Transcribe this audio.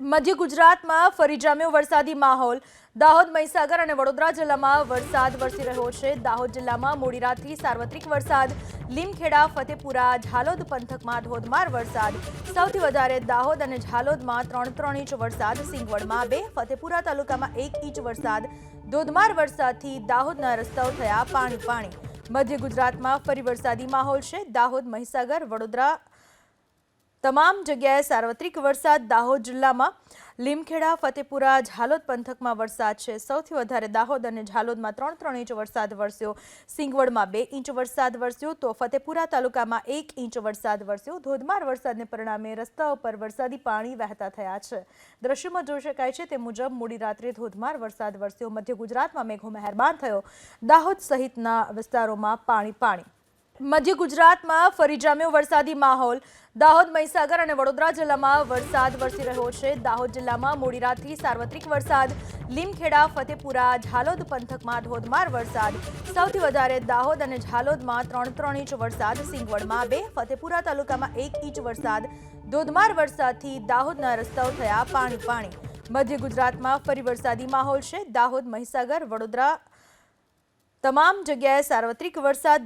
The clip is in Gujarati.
મધ્ય ગુજરાતમાં ફરી જામ્યો વરસાદી માહોલ। દાહોદ, મહીસાગર અને વડોદરા જિલ્લામાં વરસાદ વરસી રહ્યો છે। દાહોદ જિલ્લામાં મોડી રાતથી સાર્વત્રિક વરસાદ। લીમખેડા, ફતેપુરા, ઝાલોદ પંથકમાં ધોધમાર વરસાદ। સૌથી વધારે દાહોદ અને ઝાલોદમાં 3 ઇંચ વરસાદ, સિંગવડમાં 2, ફતેપુરા તાલુકામાં 1 ઇંચ વરસાદ। ધોધમાર વરસાદથી દાહોદના રસ્તાઓ થયા પાણી। મધ્ય ગુજરાતમાં ફરી વરસાદી માહોલ છે। દાહોદ, મહીસાગર, વડોદરા તમામ જગ્યાએ સાર્વત્રિક વરસાદ। દાહોદ જિલ્લામાં લીમખેડા, ફતેપુરા, ઝાલોદ પંથકમાં વરસાદ છે। સૌથી વધારે દાહોદ અને ઝાલોદમાં 3 ઇંચ વરસાદ વરસ્યો। સિંગવડમાં 2 ઇંચ વરસાદ વરસ્યો તો ફતેપુરા તાલુકામાં 1 ઇંચ વરસાદ વરસ્યો। ધોધમાર વરસાદને પરિણામે રસ્તાઓ પર વરસાદી પાણી વહેતા થયા છે। દ્રશ્યમાં જોઈ શકાય છે તે મુજબ મોડી રાત્રે ધોધમાર વરસાદ વરસ્યો। મધ્ય ગુજરાતમાં મેઘો મહેરબાન થયો। દાહોદ સહિતના વિસ્તારોમાં પાણી। મધ્ય ગુજરાતમાં ફરી જામ્યો વરસાદી માહોલ। દાહોદ, મહીસાગર અને વડોદરા જિલ્લામાં વરસાદ વરસી રહ્યો છે। દાહોદ જિલ્લામાં મોડી રાતથી સાર્વત્રિક વરસાદ। લીમખેડા, ફતેપુરા, ઝાલોદ પંથકમાં ધોધમાર વરસાદ। સૌથી વધારે દાહોદ અને ઝાલોદમાં 3 ઇંચ વરસાદ, સિંગવડમાં 2, ફતેપુરા તાલુકામાં 1 ઇંચ વરસાદ। ધોધમાર વરસાદથી દાહોદના રસ્તાઓ થયા પાણી। મધ્ય ગુજરાતમાં ફરી વરસાદી માહોલ છે। દાહોદ, મહીસાગર, વડોદરા તમામ જગ્યાએ સાર્વત્રિક વરસાદ।